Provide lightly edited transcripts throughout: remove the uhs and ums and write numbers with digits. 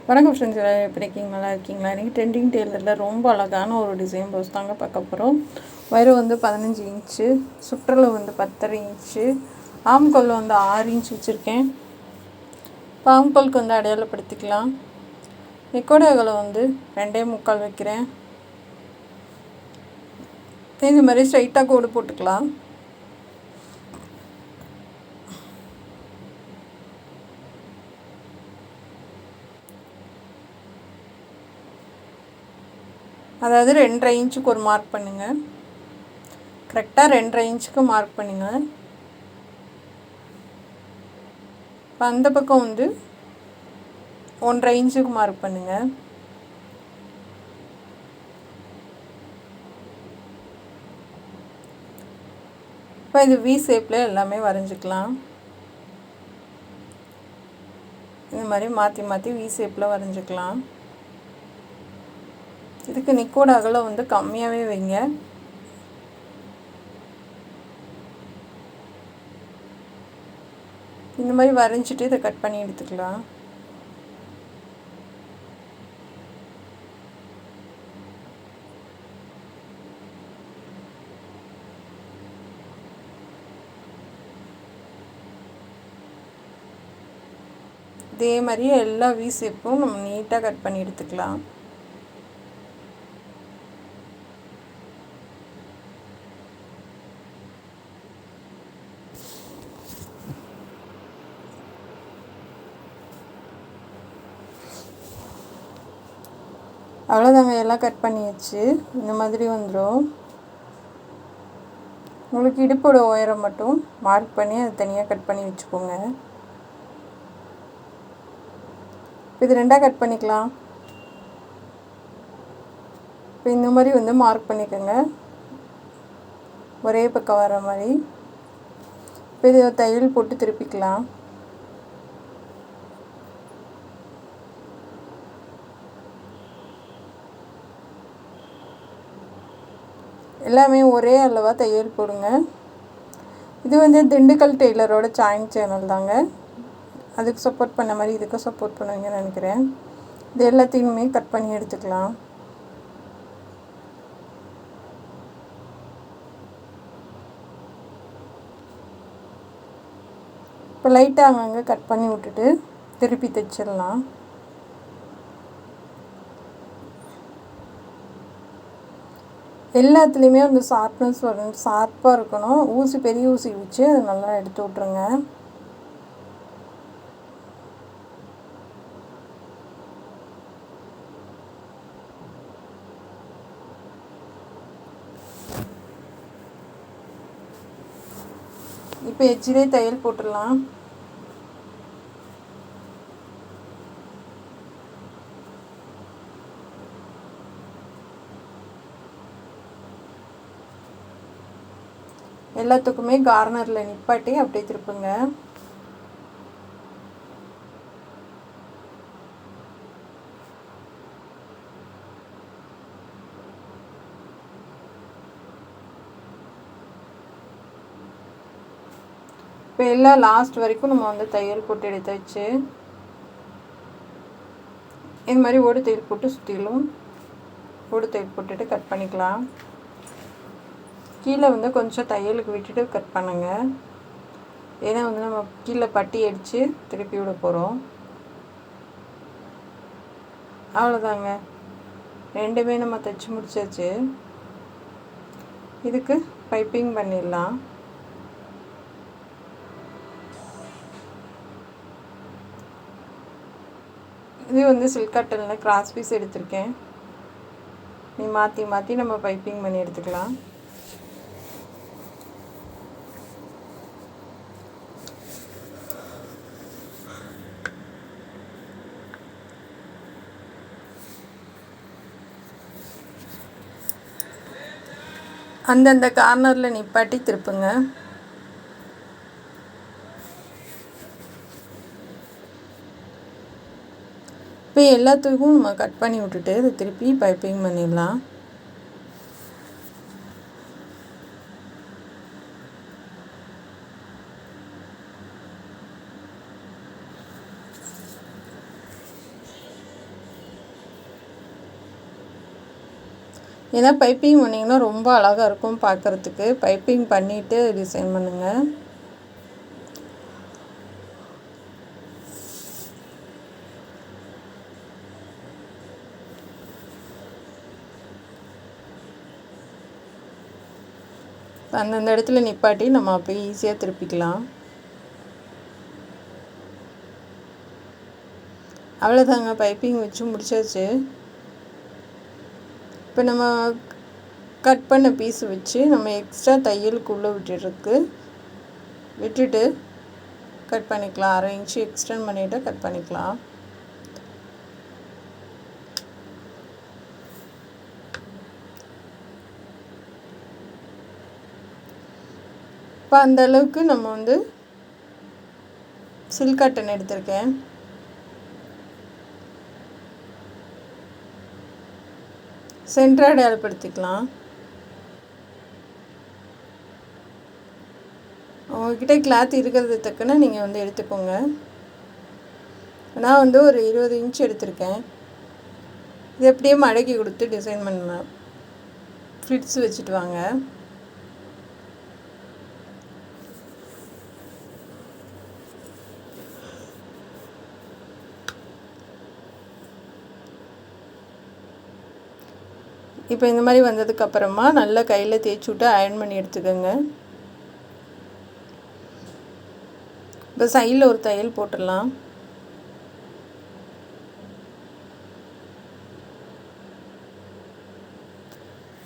வணக்கம் ஃப்ரெண்ட்ஸ், எல்லோரும் எப்படி இருக்கீங்க? நல்லா இருக்கீங்களா? இன்றைக்கி ட்ரெண்டிங் டெய்லரில் ரொம்ப அழகான ஒரு டிசைன் ப்ளவுஸ் தாங்க பார்க்க போகிறோம். வயிறு வந்து 15 இன்ச்சு, சுற்றளவு வந்து 10.5 இன்ச்சு, ஆம்கோல் வந்து 6 இன்ச் வச்சுருக்கேன். இப்போ ஆம்கோலுக்கு வந்து அடையாளப்படுத்திக்கலாம். நெக்கோட அகலம் வந்து 2.25 வைக்கிறேன். இந்த மாதிரி ஸ்ட்ரைட்டாக கோடு போட்டுக்கலாம். அதாவது 2.5 இன்ச்சுக்கு ஒரு மார்க் பண்ணுங்கள். கரெக்டாக 2.5 இன்ச்சுக்கு மார்க் பண்ணுங்கள். இப்போ அந்த பக்கம் வந்து 1.5 இன்ச்சுக்கு மார்க் பண்ணுங்கள். இப்போ இது வி ஷேப்பில் எல்லாமே வரைஞ்சிக்கலாம். இந்த மாதிரி மாற்றி மாற்றி வி ஷேப்பில் வரைஞ்சிக்கலாம். இதுக்கு நெக்கோட அகலம் வந்து கம்மியாகவே வைங்க. இந்த மாதிரி வரைஞ்சிட்டு இதை கட் பண்ணி எடுத்துக்கலாம். இதே மாதிரி எல்லா வி ஷேப்பும் நம்ம நீட்டாக கட் பண்ணி எடுத்துக்கலாம். அவ்வளோதாங்க, எல்லாம் கட் பண்ணியாச்சு. இந்த மாதிரி வந்துடும். உங்களுக்கு இடுப்போட உயரம் மட்டும் மார்க் பண்ணி அதை தனியாக கட் பண்ணி வச்சுக்கோங்க. இது ரெண்டாக கட் பண்ணிக்கலாம். இப்போ இந்த மாதிரி வந்து மார்க் பண்ணிக்கோங்க, ஒரே பக்கம் வர மாதிரி. இப்போ இது தையல் போட்டு திருப்பிக்கலாம். எல்லாமே ஒரே அளவாக தையல் போடுங்க. இது வந்து திண்டுக்கல் டெய்லரோட ஜாயின் சேனல் தாங்க. அதுக்கு சப்போர்ட் பண்ண மாதிரி இதுக்கும் சப்போர்ட் பண்ணுவீங்கன்னு நினைக்கிறேன். இது எல்லாத்தையுமே கட் பண்ணி எடுத்துக்கலாம். இப்போ லைட்டாக அங்கங்கே கட் பண்ணி விட்டுட்டு திருப்பி தைச்சிடலாம். எல்லாத்துலேயுமே வந்து ஷார்ப்னஸ் வரணும், ஷார்ப்பாக இருக்கணும். ஊசி பெரிய ஊசி வச்சு அதை நல்லா எடுத்து விட்ருங்க. இப்போ எட்ஜிலே தையல் போட்டுடலாம். எல்லாத்துக்குமே கார்னரில் நிப்பாட்டி அப்படியே திருப்புங்க. இப்போ எல்லாம் லாஸ்ட் வரைக்கும் நம்ம வந்து தையல் போட்டு எடுத்தாச்சு. இந்த மாதிரி ஓடு தையல் போட்டு சுற்றிலும் ஓடு தையல் போட்டுட்டு கட் பண்ணிக்கலாம். கீழே வந்து கொஞ்சம் தையலுக்கு விட்டுட்டு கட் பண்ணுங்கள். ஏன்னா வந்து நம்ம கீழே பட்டி அடித்து திருப்பி விட போகிறோம். அவ்வளோதாங்க, ரெண்டுமே நம்ம தைச்சி முடிச்சாச்சு. இதுக்கு பைப்பிங் பண்ணிடலாம். இது வந்து சில்க் காட்டனில் கிராஸ் பீஸ் எடுத்திருக்கேன். நீ மாற்றி மாற்றி நம்ம பைப்பிங் பண்ணி எடுத்துக்கலாம். அந்தந்த கார்னரில் நிப்பாட்டி திருப்புங்க. இப்போ எல்லாத்துக்கும் நம்ம கட் பண்ணி விட்டுட்டு அதை திருப்பி பைப்பிங் பண்ணிடலாம். ஏன்னா பைப்பிங் பண்ணிங்கன்னா ரொம்ப அழகாக இருக்கும் பார்க்குறதுக்கு. பைப்பிங் பண்ணிவிட்டு டிசைன் பண்ணுங்கள். அந்தந்த இடத்துல நிப்பாட்டி நம்ம அப்படியே ஈஸியாக திருப்பிக்கலாம். அவ்வளோதாங்க, பைப்பிங் வச்சு முடிச்சாச்சு. இப்போ நம்ம கட் பண்ண பீஸ் வச்சு நம்ம எக்ஸ்ட்ரா தையலுக்குள்ளே விட்டுட்டு கட் பண்ணிக்கலாம். 1/2 இன்ச்சு எக்ஸ்டெண்ட் பண்ணிவிட்டு கட் பண்ணிக்கலாம். இப்போ அந்த அளவுக்கு நம்ம வந்து சில்க் காட்டன் எடுத்திருக்கேன். சென்டரை அடையாளப்படுத்திக்கலாம். உங்கள்கிட்ட கிளாத் இருக்கிறது தக்கன நீங்கள் வந்து எடுத்துக்கோங்க. நான் வந்து ஒரு 20 இன்ச் எடுத்திருக்கேன். இது எப்படியே மடக்கி கொடுத்து டிசைன் பண்ணலாம். ஃப்ளிட்ஸ் வச்சுட்டு வாங்க. இப்போ இந்த மாதிரி வந்ததுக்கப்புறமா நல்லா கையில் தேய்ச்சி விட்டு அயர்ன் பண்ணி எடுத்துக்கோங்க. இப்போ சைடில் ஒரு தையல் போட்டுடலாம்.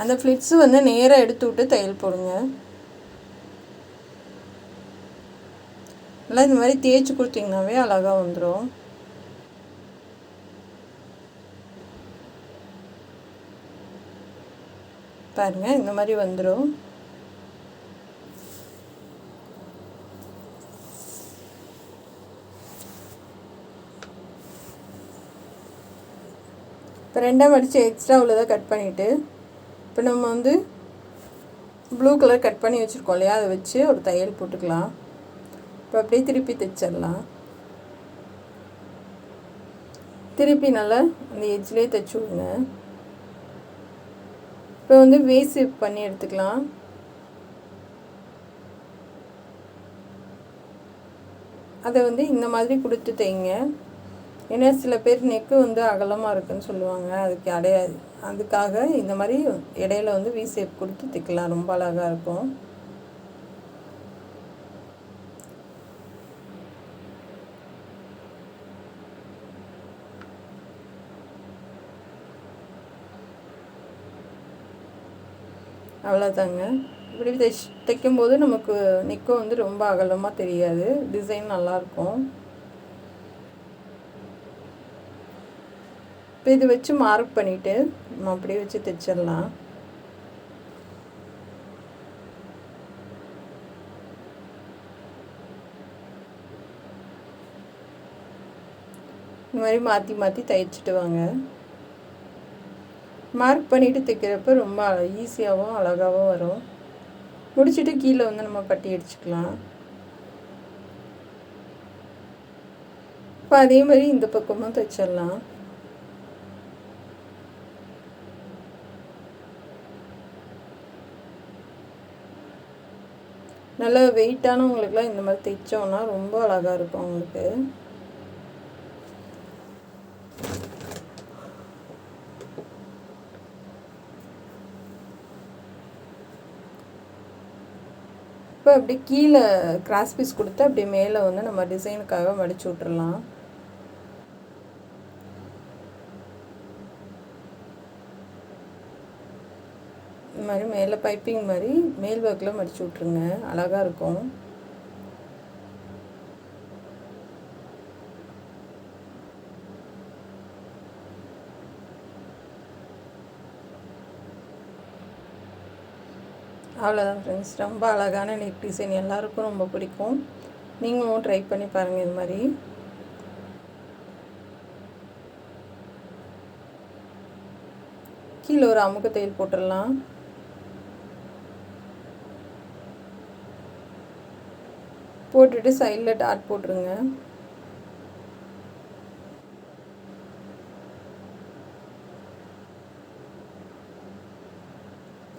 அந்த ஃப்ளிட்ஸு வந்து நேராக எடுத்து விட்டு தையல் போடுங்க. நல்லா இந்த மாதிரி தேய்ச்சி கொடுத்தீங்கன்னாவே அழகாக வந்துடும். பாருங்கள், இந்த மாதிரி வந்துடும். இப்போ 2ஆக மடித்து எக்ஸ்ட்ரா உள்ளதை கட் பண்ணிவிட்டு இப்போ நம்ம வந்து ப்ளூ கலர் கட் பண்ணி வச்சுருக்கோம் இல்லையா, அதை வச்சு ஒரு தையல் போட்டுக்கலாம். இப்போ அப்படியே திருப்பி தைச்சிடலாம். திருப்பி நல்லா அந்த எட்ஜ்லேயே தைச்சி விடுங்க. இப்போ வந்து வேஸ்ட் பண்ணி எடுத்துக்கலாம். அதை வந்து இந்த மாதிரி கொடுத்து தைங்க. ஏன்னா சில பேர் நெக்கு வந்து அகலமாக இருக்குதுன்னு சொல்லுவாங்க. அதுக்காக இந்த மாதிரி இடையில வந்து வி ஷேப் கொடுத்து தைக்கலாம். ரொம்ப அழகாக இருக்கும். அவ்வளோதாங்க. இப்படி தைக்கும்போது நமக்கு நெக்கும் வந்து ரொம்ப அகலமாக தெரியாது. டிசைன் நல்லாயிருக்கும். இப்போ இது வச்சு மார்க் பண்ணிவிட்டு நம்ம அப்படியே வச்சு தைச்சிடலாம். இந்த மாதிரி மாற்றி மாற்றி தைச்சிட்டு வாங்க. மார்க் பண்ணிவிட்டு தைக்கிறப்ப ரொம்ப ஈஸியாகவும் அழகாகவும் வரும். முடிச்சுட்டு கீழே வந்து நம்ம பட்டி அடிச்சுக்கலாம். இப்போ அதே மாதிரி இந்த பக்கமும் தைச்சிடலாம். நல்லா வெயிட்டானவங்களுக்குலாம் இந்த மாதிரி தைச்சோன்னா ரொம்ப அழகாக இருக்கும் அவங்களுக்கு. இப்போ அப்படி கீழே கிராஸ் பீஸ் கொடுத்து அப்படியே மேலே வந்து நம்ம டிசைனுக்காக மடித்து விட்டுறலாம். இந்த மாதிரி மேலே பைப்பிங் மாதிரி மேல் ஒர்க்கில் மடித்து விட்ருங்க. அழகாக இருக்கும். அவ்வளோதான் ஃப்ரெண்ட்ஸ். ரொம்ப அழகான நெக் டிசைன் எல்லாருக்கும் ரொம்ப பிடிக்கும். நீங்களும் ட்ரை பண்ணி பாருங்கள். இது மாதிரி கீழே ஒரு அமுக்கு தையல் போட்டுடலாம். போட்டுட்டு சைடில் டாட் போட்டுருங்க.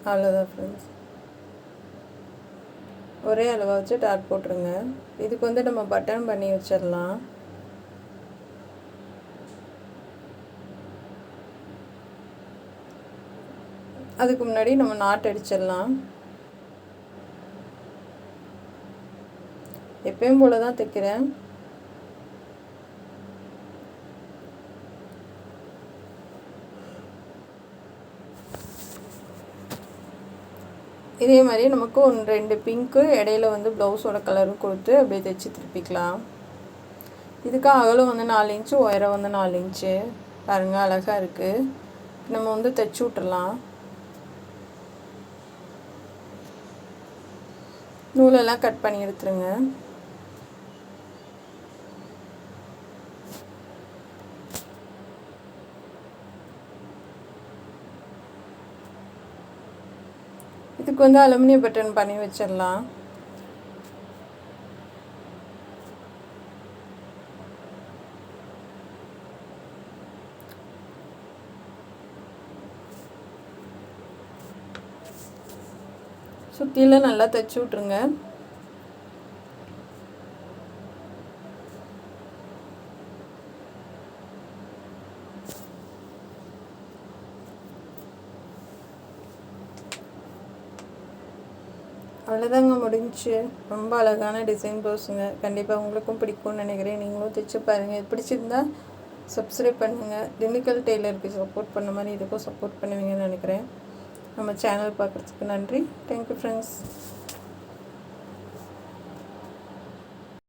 அவ்வளோதான் ஃப்ரெண்ட்ஸ். ஒரே அளவை வச்சு டாட் போட்டுருங்க. இதுக்கு வந்து நம்ம பட்டன் பண்ணி வச்சிடலாம். அதுக்கு முன்னாடி நம்ம நாட் அடிச்சிடலாம். எப்பயும் போல தான் தைக்கிறேன். இதே மாதிரி நமக்கு 2 பிங்க்கு இடையில வந்து ப்ளவுஸோட கலரும் கொடுத்து அப்படியே தைச்சி திருப்பிக்கலாம். இதுக்கு அகலம் வந்து 4 இன்ச்சு, உயரம் வந்து 4 இன்ச்சு. பாருங்கள், அழகாக இருக்குது. நம்ம வந்து தைச்சி விட்டுறலாம். நூலெல்லாம் கட் பண்ணி எடுத்துருங்க. இதுக்கு வந்து அலுமினியம் பட்டன் பண்ணி வச்சிடலாம். சுற்றில நல்லா தைச்சி விட்ருங்க. அவ்வளோதாங்க, முடிஞ்சு. ரொம்ப அழகான டிசைன் ப்ளவுஸுங்க. கண்டிப்பாக உங்களுக்கும் பிடிக்கும்னு நினைக்கிறேன். நீங்களும் தைச்சி பாருங்கள். இது பிடிச்சிருந்தா சப்ஸ்கிரைப் பண்ணுங்கள். திண்டுக்கல் டெய்லருக்கு சப்போர்ட் பண்ண மாதிரி இதுக்கும் சப்போர்ட் பண்ணுவீங்கன்னு நினைக்கிறேன். நம்ம சேனல் பார்க்குறதுக்கு நன்றி. Thank you friends.